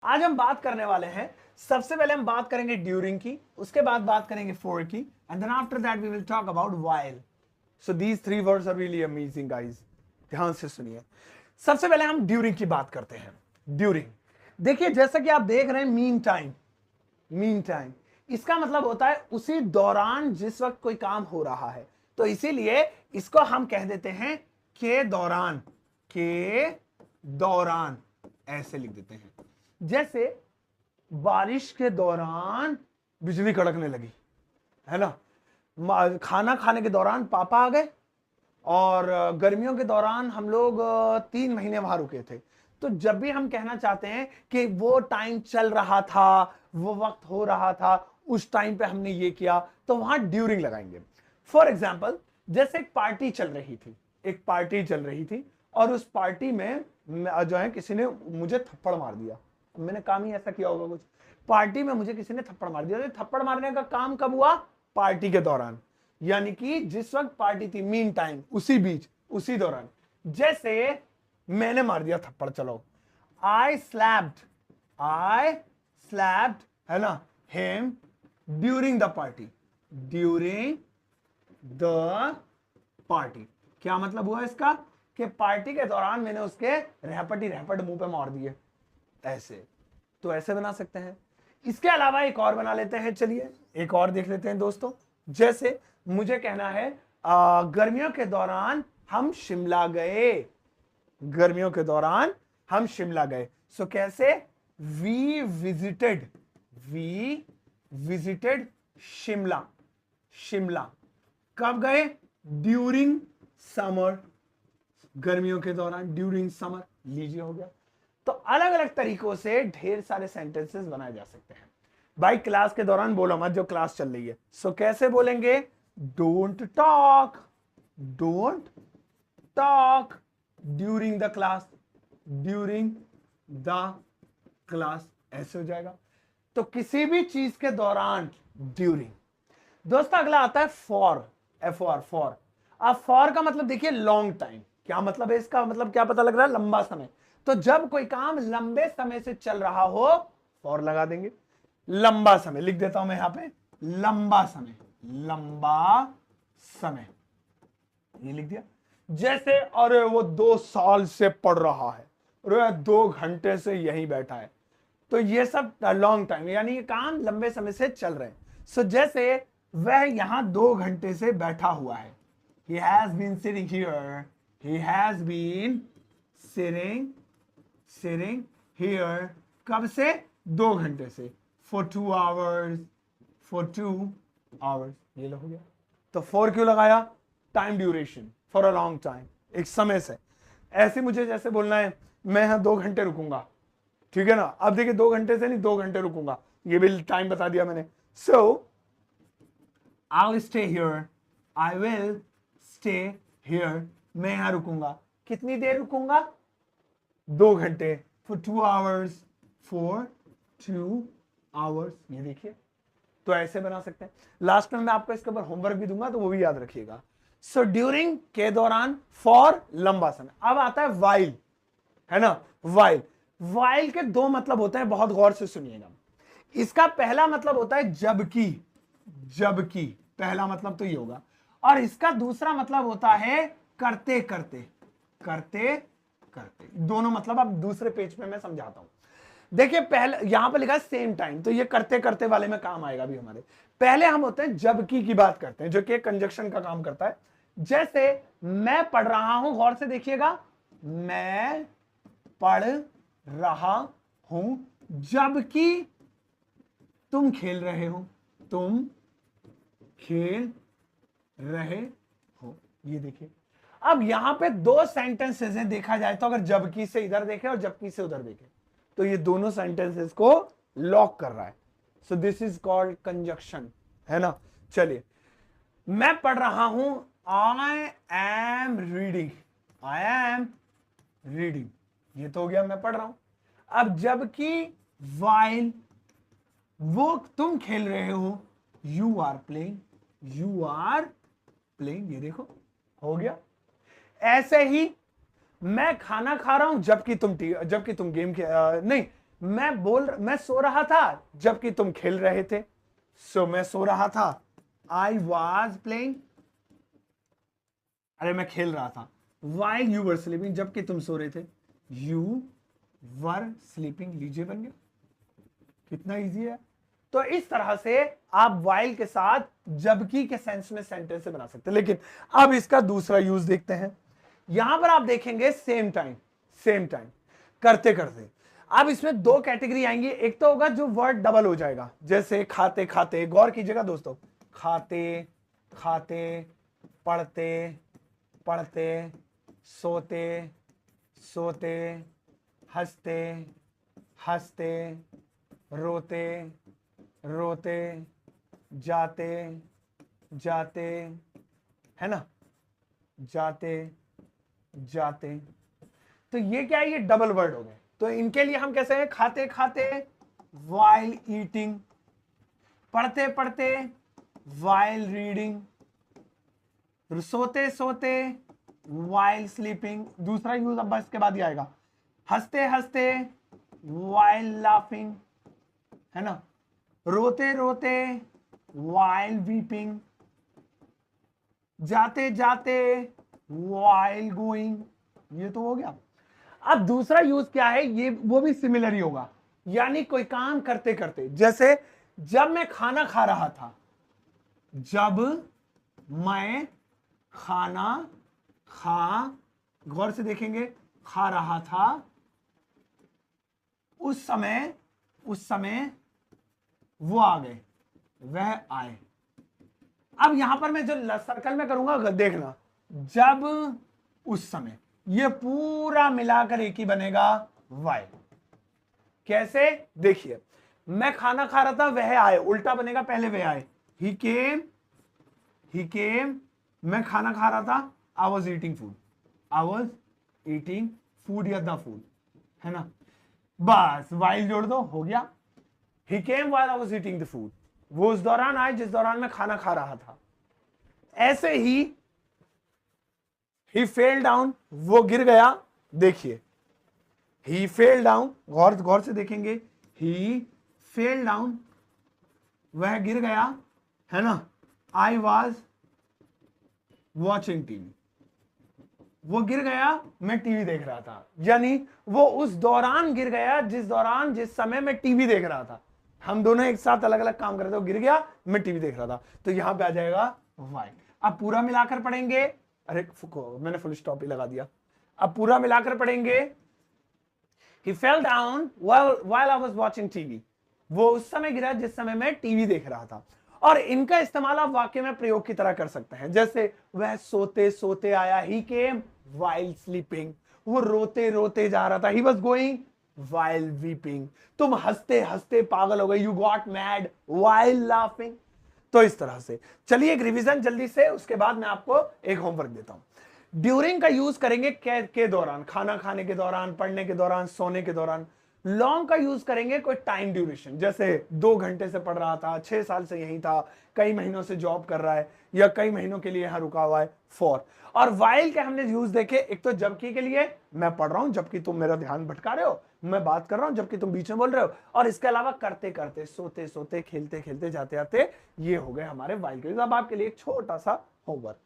आज हम बात करने वाले हैं, सबसे पहले हम बात करेंगे ड्यूरिंग की, उसके बाद बात करेंगे फॉर की, and then after that we will talk about while. So these three words are really amazing guys, ध्यान से सुनिए। सबसे पहले हम ड्यूरिंग की बात करते हैं। ड्यूरिंग, देखिए जैसा कि आप देख रहे हैं मीन टाइम, मीन टाइम इसका मतलब होता है उसी दौरान जिस वक्त कोई काम हो रहा है, तो इसीलिए इसको हम कह देते हैं के दौरान, के दौरान ऐसे लिख देते हैं। जैसे बारिश के दौरान बिजली कड़कने लगी, है ना। खाना खाने के दौरान पापा आ गए, और गर्मियों के दौरान हम लोग 3 महीने वहां रुके थे। तो जब भी हम कहना चाहते हैं कि वो टाइम चल रहा था, वो वक्त हो रहा था, उस टाइम पे हमने ये किया, तो वहां ड्यूरिंग लगाएंगे। फॉर एग्जाम्पल, जैसे एक पार्टी चल रही थी, एक पार्टी चल रही थी, और उस पार्टी में जो है किसी ने मुझे थप्पड़ मार दिया। मैंने काम ही ऐसा किया होगा कुछ, पार्टी में मुझे किसी ने थप्पड़ मार दिया। तो थप्पड़ मारने का काम कब हुआ? पार्टी के दौरान, यानी कि जिस वक्त पार्टी थी, मीन टाइम, उसी बीच, उसी दौरान। जैसे मैंने मार दिया थप्पड़, चलो आई स्लैप्ड, है ना, him during the party, during the party. क्या मतलब हुआ इसका? कि पार्टी के दौरान मैंने उसके रैपट मुंह पे मार दिए, ऐसे। तो ऐसे बना सकते हैं। इसके अलावा एक और बना लेते हैं, चलिए एक और देख लेते हैं दोस्तों। जैसे मुझे कहना है गर्मियों के दौरान हम शिमला गए, गर्मियों के दौरान हम शिमला गए। सो कैसे? वी विजिटेड शिमला, शिमला कब गए? ड्यूरिंग समर, गर्मियों के दौरान, ड्यूरिंग समर, लीजिए हो गया। तो अलग अलग तरीकों से ढेर सारे सेंटेंसेस बनाए जा सकते हैं। भाई क्लास के दौरान बोलो मत, जो क्लास चल रही है। सो कैसे बोलेंगे? Don't talk, don't talk during the class, during the class, ऐसे हो जाएगा। तो किसी भी चीज के दौरान ड्यूरिंग। दोस्तों अगला आता है फॉर, फॉर। अब फॉर का मतलब देखिए लॉन्ग टाइम। क्या मतलब है इसका? मतलब क्या पता लग रहा है? लंबा समय। तो जब कोई काम लंबे समय से चल रहा हो, फॉर लगा देंगे। लंबा समय लिख देता हूं मैं यहां पे, लंबा समय, लंबा समय, ये लिख दिया। जैसे अरे वो 2 साल से पढ़ रहा है, अरे 2 घंटे से यहीं बैठा है, तो ये सब लॉन्ग टाइम, यानी ये काम लंबे समय से चल रहे हैं। सो जैसे वह यहां 2 घंटे से बैठा हुआ है, he has been sitting here, he has been sitting here, कब से? 2 घंटे से, for 2 hours, ये हो गया। तो for क्यों लगाया? Time duration, for a long time, एक समय से। ऐसे मुझे जैसे बोलना है मैं यहां 2 घंटे रुकूंगा, ठीक है ना। अब देखिए 2 घंटे से नहीं, 2 घंटे रुकूंगा, ये भी टाइम बता दिया मैंने। सो I'll stay here, I will stay here, मैं यहां रुकूंगा। कितनी देर रुकूंगा? 2 घंटे, for 2 hours, for 2 hours, ये देखिए। तो ऐसे बना सकते हैं। लास्ट में मैं आपको इसके ऊपर होमवर्क भी दूंगा, तो वो भी याद रखिएगा। सो ड्यूरिंग के दौरान, फॉर लंबा समय। अब आता है वाइल, है ना, वाइल। वाइल के 2 मतलब होते हैं, बहुत गौर से सुनिएगा। इसका पहला मतलब होता है जबकि, जबकि पहला मतलब तो ये होगा, और इसका दूसरा मतलब होता है करते करते, करते करते। दोनों मतलब अब दूसरे पेज पे मैं समझाता हूं। देखिए पहले यहां पे लिखा है सेम टाइम, तो ये करते करते वाले में काम आएगा भी हमारे। पहले हम होते हैं जबकि की बात करते हैं, जो कि कंजक्शन का काम करता है। जैसे मैं पढ़ रहा हूं, गौर से देखिएगा, मैं पढ़ रहा हूं जबकि तुम खेल रहे हो, तुम खेल रहे हो, ये देखिए। अब यहां पे 2 सेंटेंसेस हैं, देखा जाए तो अगर जबकि से इधर देखें और जबकि से उधर देखें, तो ये दोनों सेंटेंसेस को लॉक कर रहा है। So this is called conjunction, है ना। चलिए, मैं पढ़ रहा हूं, I am reading, I am reading, ये तो हो गया मैं पढ़ रहा हूं। अब जबकि वाइल, वो तुम खेल रहे हो, you are playing, you are playing, ये देखो हो गया। ऐसे ही मैं खाना खा रहा हूं जबकि तुम गेम नहीं, मैं सो रहा था जबकि तुम खेल रहे थे। सो मैं सो रहा था, आई वॉज प्लेइंग, अरे मैं खेल रहा था। वाइल यू वर स्लीपिंग, जबकि तुम सो रहे थे। यू वर स्लीपिंग, लीजिए बन गया। कितना इजी है। तो इस तरह से आप वाइल के साथ जबकि के सेंस में सेंटेंस बना सकते हैं। लेकिन अब इसका दूसरा यूज देखते हैं। यहां पर आप देखेंगे सेम टाइम, सेम टाइम करते करते। अब इसमें दो कैटेगरी आएंगी। एक तो होगा जो वर्ड डबल हो जाएगा, जैसे खाते खाते, गौर कीजिएगा दोस्तों, खाते खाते, पढ़ते पढ़ते, सोते सोते, हंसते हंसते, रोते रोते, जाते जाते, है ना, जाते जाते। तो ये क्या है, ये डबल वर्ड हो गए। तो इनके लिए हम कैसे हैं, खाते खाते वाइल ईटिंग, पढ़ते पढ़ते वाइल रीडिंग, सोते सोते वाइल स्लीपिंग। दूसरा यूज अब इसके बाद ही आएगा, हंसते हंसते वाइल लाफिंग, है ना, रोते रोते वाइल वीपिंग, जाते जाते वाइल गोइंग। ये तो हो गया। अब दूसरा यूज क्या है, ये वो भी सिमिलर ही होगा, यानी कोई काम करते करते। जैसे जब मैं खाना खा रहा था, जब मैं खाना गौर से देखेंगे, खा रहा था, उस समय वो आ गए, वह आए। अब यहां पर मैं जो सर्कल में करूंगा देखना, जब उस समय, ये पूरा मिलाकर एक ही बनेगा वाई। कैसे, देखिए, मैं खाना खा रहा था, वह आए, उल्टा बनेगा, पहले वह आए, ही केम, मैं खाना खा रहा था, आई वॉज ईटिंग फूड या द फूड, है ना, बस वाइल जोड़ दो, हो गया। He came while I was eating the food, वो उस दौरान आए जिस दौरान मैं खाना खा रहा था। ऐसे ही फेल डाउन, वो गिर गया। देखिए, ही फेल डाउन, गौर से देखेंगे, ही फेल डाउन, वह गिर गया, है ना, आई वॉज वॉचिंग टीवी, वो गिर गया, मैं टीवी देख रहा था। यानी वो उस दौरान गिर गया जिस समय मैं टीवी देख रहा था। हम दोनों एक साथ अलग अलग काम कर रहे थे, वो गिर गया, मैं टीवी देख रहा था। तो यहां पे आ जाएगा वाई। अब पूरा मिलाकर पढ़ेंगे, अरे मैंने फुल स्टॉप ही लगा दिया। अब पूरा मिलाकर पढ़ेंगे, he fell down while I was watching TV, वो उस समय गिरा जिस समय मैं टीवी देख रहा था। और इनका इस्तेमाल आप वाक्य में प्रयोग की तरह कर सकते हैं। जैसे वह सोते सोते आया, he came while sleeping, वो रोते रोते जा रहा था, he was going while weeping, तुम हंसते हंसते पागल हो गए, you got mad while laughing। तो इस तरह से चलिए एक रिवीजन जल्दी से, उसके बाद मैं आपको एक होमवर्क देता हूं। ड्यूरिंग का यूज करेंगे के दौरान, खाना खाने के दौरान, पढ़ने के दौरान, सोने के दौरान। लॉन्ग का यूज करेंगे कोई टाइम ड्यूरेशन, जैसे 2 घंटे से पढ़ रहा था, 6 साल से यहीं था, कई महीनों से जॉब कर रहा है, या कई महीनों के लिए यहां रुका हुआ है, फॉर। और वाइल के हमने यूज देखे, एक तो जबकि के लिए, मैं पढ़ रहा हूं जबकि तुम मेरा ध्यान भटका रहे हो, मैं बात कर रहा हूं जबकि तुम बीच में बोल रहे हो, और इसके अलावा करते करते, सोते सोते, खेलते खेलते, जाते जाते, ये हो गए हमारे वाइल के। अब आपके लिए एक छोटा सा होमवर्क।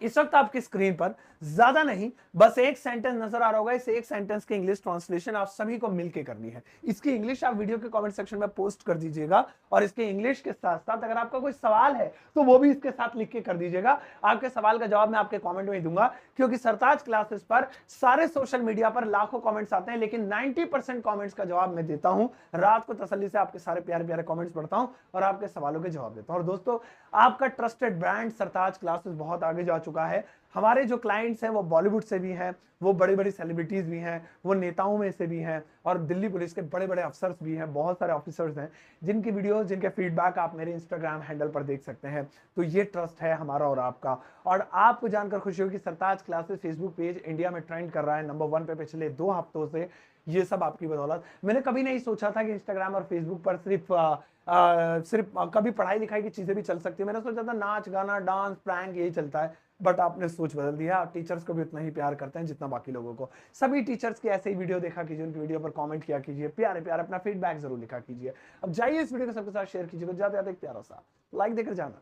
इस वक्त आपकी स्क्रीन पर ज्यादा नहीं, बस एक सेंटेंस नजर आ रहा होगा। इस एक सेंटेंस की इंग्लिश ट्रांसलेशन आप सभी को मिलकर करनी है। इसकी इंग्लिश आप वीडियो के कमेंट सेक्शन में पोस्ट कर दीजिएगा, और इसके इंग्लिश के साथ साथ अगर आपका कोई सवाल है तो वो भी इसके साथ लिख के कर दीजिएगा। आपके सवाल का जवाब मैं आपके कमेंट में ही दूंगा, क्योंकि सरताज क्लासेस पर सारे सोशल मीडिया पर लाखों कमेंट्स आते हैं, लेकिन 90% कमेंट्स का जवाब मैं देता हूं। रात को तसल्ली से आपके सारे प्यारे प्यारे कमेंट्स पढ़ता हूं और आपके सवालों के जवाब देता हूं। और दोस्तों, आपका ट्रस्टेड ब्रांड सरताज क्लासेस बहुत आगे जा चुका है। हमारे जो क्लाइंट्स हैं वो बॉलीवुड से भी हैं, वो बड़ी बड़ी सेलिब्रिटीज भी हैं, वो नेताओं में से भी हैं, और दिल्ली पुलिस के बड़े बड़े अफसर्स भी हैं। बहुत सारे ऑफिसर्स हैं जिनकी वीडियोस, जिनके फीडबैक आप मेरे इंस्टाग्राम हैंडल पर देख सकते हैं। तो ये ट्रस्ट है हमारा और आपका। और आपको जानकर खुशी होगी, सरताज क्लासेस फेसबुक पेज इंडिया में ट्रेंड कर रहा है नंबर 1 पे पिछले 2 हफ्तों से। ये सब आपकी बदौलत। मैंने कभी नहीं सोचा था कि इंस्टाग्राम और फेसबुक पर सिर्फ कभी पढ़ाई लिखाई की चीजें भी चल सकती है। मैंने सोचा था नाच गाना, डांस, प्रैंक, यही चलता है। बट आपने सोच बदल दिया। आप टीचर्स को भी उतना ही प्यार करते हैं जितना बाकी लोगों को। सभी टीचर्स की ऐसे ही वीडियो देखा कीजिए, उनकी वीडियो पर कमेंट किया कीजिए, प्यारे प्यारे अपना फीडबैक जरूर लिखा कीजिए। अब जाइए इस वीडियो को सबके साथ शेयर कीजिए, ज्यादा ज्यादा एक प्यारा सा लाइक देकर जाना।